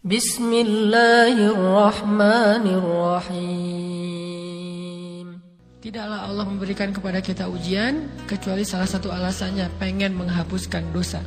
Bismillahirrahmanirrahim. Tidaklah Allah memberikan kepada kita ujian kecuali salah satu alasannya pengen menghapuskan dosa.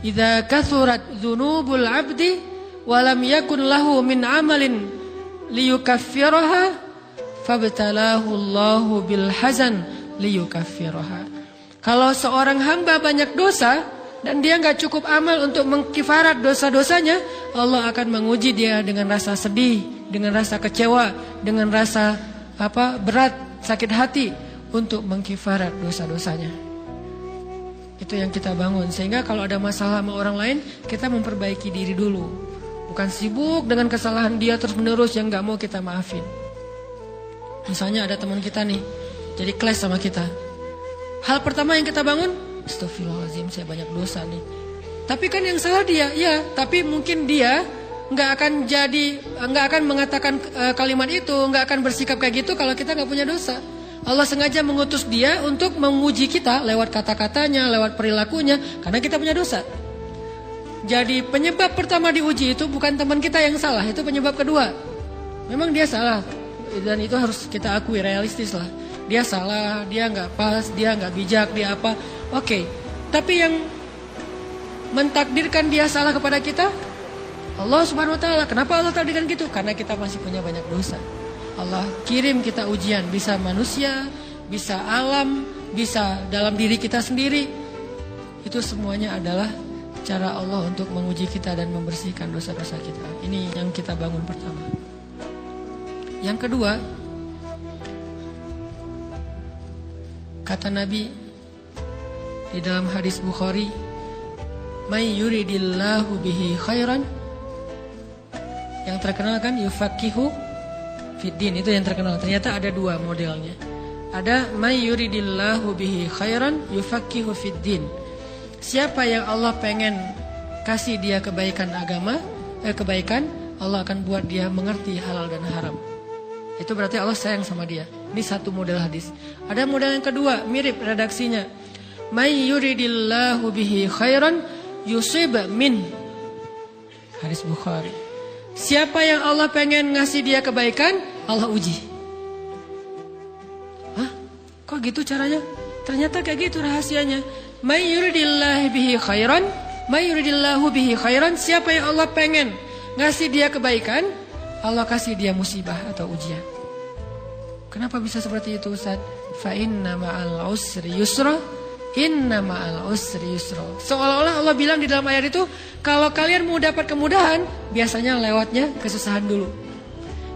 Idza kathurat dzunubul 'abdi wa lam yakun lahu min 'amalin liyukaffiraha fabtalahu Allahu bil hazan liyukaffiraha. Kalau seorang hamba banyak dosa dan dia nggak cukup amal untuk mengkifarat dosa-dosanya, Allah akan menguji dia dengan rasa sedih, dengan rasa kecewa, dengan rasa berat, sakit hati untuk mengkifarat dosa-dosanya. Itu yang kita bangun. Sehingga kalau ada masalah sama orang lain, kita memperbaiki diri dulu. Bukan sibuk dengan kesalahan dia terus-menerus yang nggak mau kita maafin. Misalnya ada teman kita nih, jadi clash sama kita. Hal pertama yang kita bangun, astagfirullahaladzim, saya banyak dosa nih. Tapi kan yang salah dia, ya. Tapi mungkin dia nggak akan mengatakan kalimat itu, nggak akan bersikap kayak gitu kalau kita nggak punya dosa. Allah sengaja mengutus dia untuk menguji kita lewat kata-katanya, lewat perilakunya, karena kita punya dosa. Jadi penyebab pertama diuji itu bukan teman kita yang salah, itu penyebab kedua. Memang dia salah, dan itu harus kita akui, realistis lah. Dia salah, dia nggak pas, dia nggak bijak, dia apa. Oke, tapi yang mentakdirkan dia salah kepada kita Allah Subhanahu wa taala. Kenapa Allah takdirkan gitu? Karena kita masih punya banyak dosa. Allah kirim kita ujian, bisa manusia, bisa alam, bisa dalam diri kita sendiri. Itu semuanya adalah cara Allah untuk menguji kita dan membersihkan dosa-dosa kita. Ini yang kita bangun pertama. Yang kedua, kata Nabi di dalam hadis Bukhari, "May yuridillahu bihi khairan." Yang terkenal kan yufaqihu fiddin, itu yang terkenal. Ternyata ada dua modelnya. Ada may yuridillahu bihi khairan yufaqihu fiddin. Siapa yang Allah pengen kasih dia kebaikan agama, kebaikan, Allah akan buat dia mengerti halal dan haram. Itu berarti Allah sayang sama dia. Ini satu model hadis. Ada model yang kedua, mirip redaksinya. May yuridillahu bihi khairan yusib min. Hadis Bukhari. Siapa yang Allah pengen ngasih dia kebaikan, Allah uji. Hah? Kok gitu caranya? Ternyata kayak gitu rahasianya. May yuridillahu bihi khairan, may yuridillahu bihi khairan. Siapa yang Allah pengen ngasih dia kebaikan, Allah kasih dia musibah atau ujian. Kenapa bisa seperti itu, Ustaz? Fa inna ma'al usri yusra, inna ma'al usri yusra. Seolah-olah Allah bilang di dalam ayat itu, kalau kalian mau dapat kemudahan, biasanya lewatnya kesusahan dulu.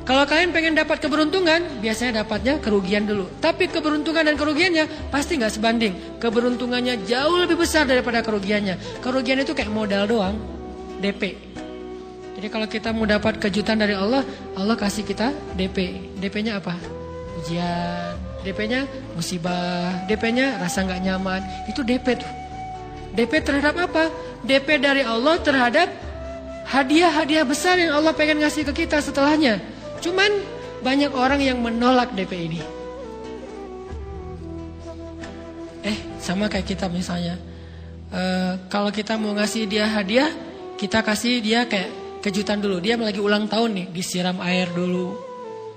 Kalau kalian pengen dapat keberuntungan, biasanya dapatnya kerugian dulu. Tapi keberuntungan dan kerugiannya pasti nggak sebanding. Keberuntungannya jauh lebih besar daripada kerugiannya. Kerugian itu kayak modal doang, DP. Jadi kalau kita mau dapat kejutan dari Allah, Allah kasih kita DP. DP-nya apa? Ujian. DP-nya musibah. DP-nya rasa nggak nyaman. Itu DP tuh. DP terhadap apa? DP dari Allah terhadap hadiah-hadiah besar yang Allah pengen ngasih ke kita setelahnya. Cuman banyak orang yang menolak DP ini. Sama kayak kita misalnya. Kalau kita mau ngasih dia hadiah, kita kasih dia kayak kejutan dulu. Dia lagi ulang tahun nih, disiram air dulu.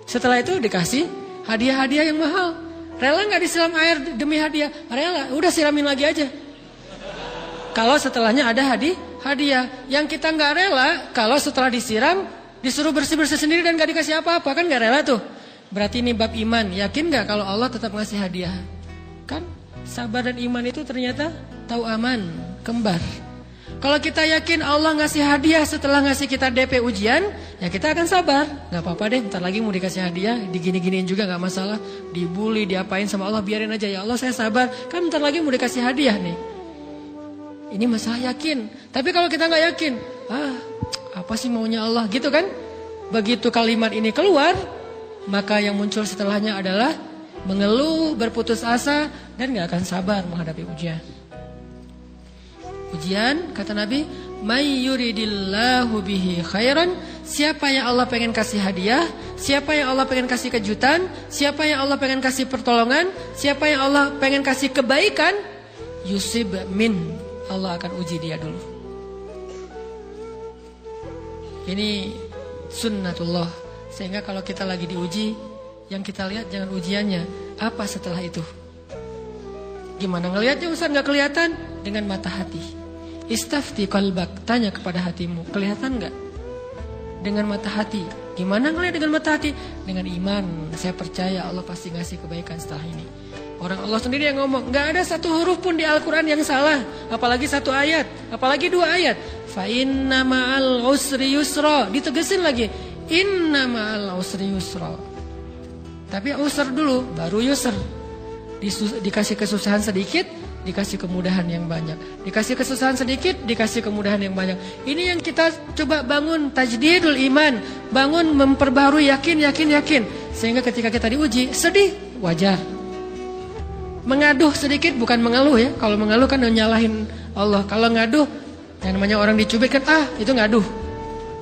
Setelah itu dikasih hadiah-hadiah yang mahal. Rela gak disiram air demi hadiah? Rela, udah siramin lagi aja. Kalau setelahnya ada hadiah. Yang kita gak rela, kalau setelah disiram, disuruh bersih-bersih sendiri dan gak dikasih apa-apa. Kan gak rela tuh. Berarti ini bab iman. Yakin gak kalau Allah tetap ngasih hadiah? Kan sabar dan iman itu ternyata tahu aman, kembar. Kalau kita yakin Allah ngasih hadiah setelah ngasih kita DP ujian, ya kita akan sabar. Gak apa-apa deh, bentar lagi mau dikasih hadiah, digini-giniin juga gak masalah. Dibully, diapain sama Allah, biarin aja. Ya Allah saya sabar, kan bentar lagi mau dikasih hadiah nih. Ini masalah yakin. Tapi kalau kita gak yakin, apa sih maunya Allah gitu kan? Begitu kalimat ini keluar, maka yang muncul setelahnya adalah mengeluh, berputus asa, dan gak akan sabar menghadapi ujian. Ujian, kata Nabi, may yuridillahu bihi khairan. Siapa yang Allah pengen kasih hadiah, siapa yang Allah pengen kasih kejutan, siapa yang Allah pengen kasih pertolongan, siapa yang Allah pengen kasih kebaikan, yusib min. Allah akan uji dia dulu. Ini sunnatullah. Sehingga kalau kita lagi diuji, yang kita lihat jangan ujiannya, apa setelah itu. Gimana ngelihatnya Ustaz nggak kelihatan? Dengan mata hati. Istafti qalbak, tanya kepada hatimu, kelihatan nggak? Dengan mata hati. Gimana ngelihat dengan mata hati? Dengan iman. Saya percaya Allah pasti ngasih kebaikan setelah ini. Orang Allah sendiri yang ngomong, nggak ada satu huruf pun di Al-Quran yang salah, apalagi satu ayat, apalagi 2 ayat. Fa inna ma'al usri yusra, ditegesin lagi, inna ma'al usri yusra. Tapi usr dulu, baru yusr. Dikasih kesusahan sedikit, dikasih kemudahan yang banyak. Dikasih kesusahan sedikit, dikasih kemudahan yang banyak. Ini yang kita coba bangun tajdidul iman, bangun memperbarui yakin. Sehingga ketika kita diuji, sedih, wajar. Mengaduh sedikit bukan mengeluh ya. Kalau mengeluh kan nyalahin Allah. Kalau ngaduh, yang namanya orang dicubit kan itu ngaduh.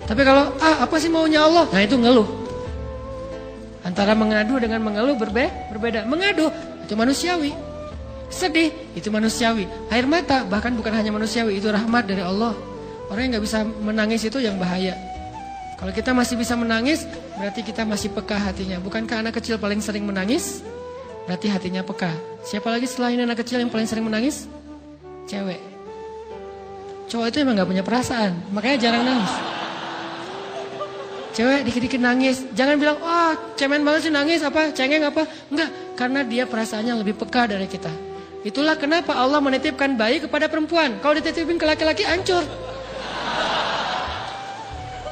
Tapi kalau apa sih maunya Allah? Nah itu ngeluh. Antara mengadu dengan mengeluh berbeda. Mengaduh itu manusiawi. Sedih itu manusiawi. Air mata bahkan bukan hanya manusiawi, itu rahmat dari Allah. Orang yang gak bisa menangis itu yang bahaya. Kalau kita masih bisa menangis, berarti kita masih peka hatinya. Bukankah anak kecil paling sering menangis? Berarti hatinya peka. Siapa lagi selain anak kecil yang paling sering menangis? Cewek. Cowok itu emang gak punya perasaan, makanya jarang nangis. Cewek dikit-dikit nangis. Jangan bilang, cemen banget sih nangis, cengeng apa. Enggak, karena dia perasaannya lebih peka dari kita. Itulah kenapa Allah menitipkan bayi kepada perempuan. Kalau dititipin ke laki-laki, hancur.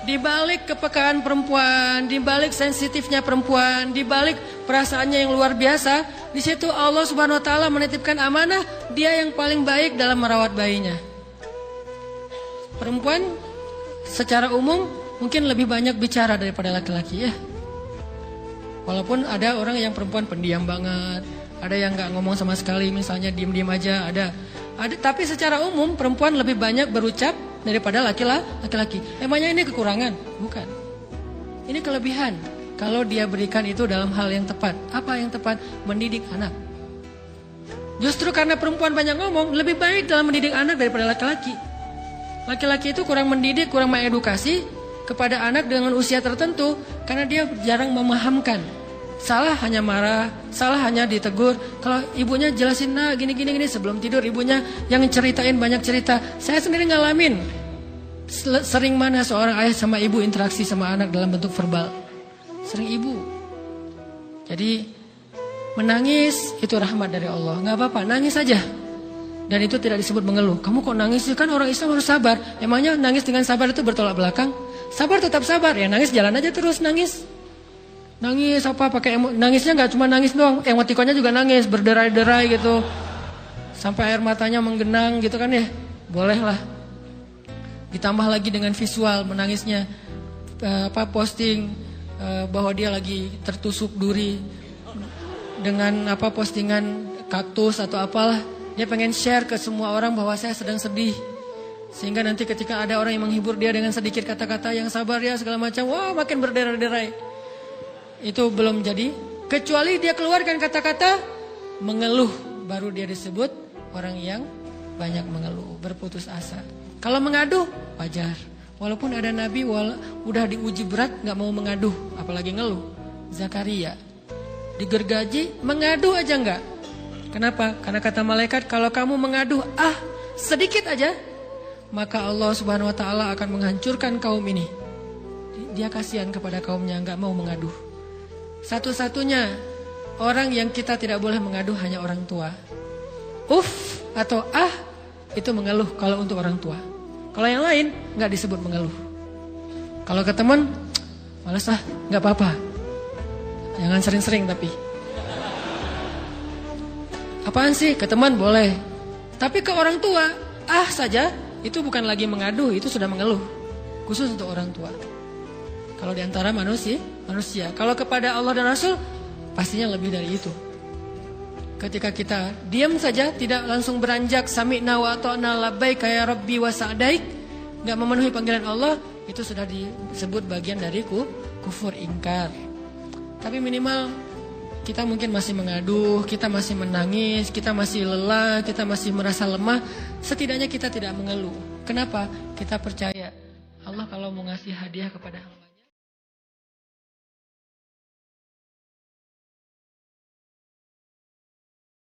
Di balik kepekaan perempuan, di balik sensitifnya perempuan, di balik perasaannya yang luar biasa, di situ Allah Subhanahu wa taala menitipkan amanah, dia yang paling baik dalam merawat bayinya. Perempuan secara umum mungkin lebih banyak bicara daripada laki-laki ya. Walaupun ada orang yang perempuan pendiam banget, ada yang nggak ngomong sama sekali, misalnya diem-diem aja, ada. Tapi secara umum perempuan lebih banyak berucap daripada laki-laki. Emangnya ini kekurangan? Bukan. Ini kelebihan. Kalau dia berikan itu dalam hal yang tepat. Apa yang tepat? Mendidik anak. Justru karena perempuan banyak ngomong, lebih baik dalam mendidik anak daripada laki-laki. Laki-laki itu kurang mendidik, kurang mengedukasi kepada anak dengan usia tertentu karena dia jarang memahamkan. Salah hanya marah, salah hanya ditegur. Kalau ibunya jelasin, gini sebelum tidur ibunya yang ceritain banyak cerita. Saya sendiri ngalamin. Sering mana seorang ayah sama ibu interaksi sama anak dalam bentuk verbal. Sering ibu. Jadi menangis itu rahmat dari Allah. Gak apa-apa, nangis saja. Dan itu tidak disebut mengeluh. Kamu kok nangis sih? Kan orang Islam harus sabar. Emangnya nangis dengan sabar itu bertolak belakang? Sabar tetap sabar. Ya nangis jalan aja terus nangis. Nangis nangisnya nggak cuma nangis doang, emotikonnya juga nangis, berderai-derai gitu. Sampai air matanya menggenang gitu kan ya. Boleh lah. Ditambah lagi dengan visual menangisnya. Posting bahwa dia lagi tertusuk duri dengan postingan kaktus atau apalah. Dia pengen share ke semua orang bahwa saya sedang sedih. Sehingga nanti ketika ada orang yang menghibur dia dengan sedikit kata-kata yang sabar ya segala macam, makin berderai-derai. Itu belum jadi. Kecuali dia keluarkan kata-kata mengeluh, baru dia disebut orang yang banyak mengeluh, berputus asa. Kalau mengaduh, wajar. Walaupun ada nabi udah diuji berat gak mau mengaduh, apalagi ngeluh. Zakaria digergaji, mengaduh aja enggak. Kenapa? Karena kata malaikat, kalau kamu mengaduh sedikit aja, maka Allah Subhanahu wa taala akan menghancurkan kaum ini. Dia kasihan kepada kaumnya, gak mau mengaduh. Satu-satunya orang yang kita tidak boleh mengaduh hanya orang tua. Atau itu mengeluh kalau untuk orang tua. Kalau yang lain gak disebut mengeluh. Kalau ke teman, malas gak apa-apa. Jangan sering-sering tapi. Apaan sih? Ke teman boleh. Tapi ke orang tua, saja, itu bukan lagi mengadu, itu sudah mengeluh. Khusus untuk orang tua. Kalau di antara manusia. Kalau kepada Allah dan Rasul, pastinya lebih dari itu. Ketika kita diam saja, tidak langsung beranjak sami'na wa ata'na labbaik ya rabbi wa sa'daik, enggak memenuhi panggilan Allah, itu sudah disebut bagian dari kufur ingkar. Tapi minimal kita mungkin masih mengaduh, kita masih menangis, kita masih lelah, kita masih merasa lemah. Setidaknya kita tidak mengeluh. Kenapa? Kita percaya Allah kalau kalau mau ngasih hadiah kepada hamba.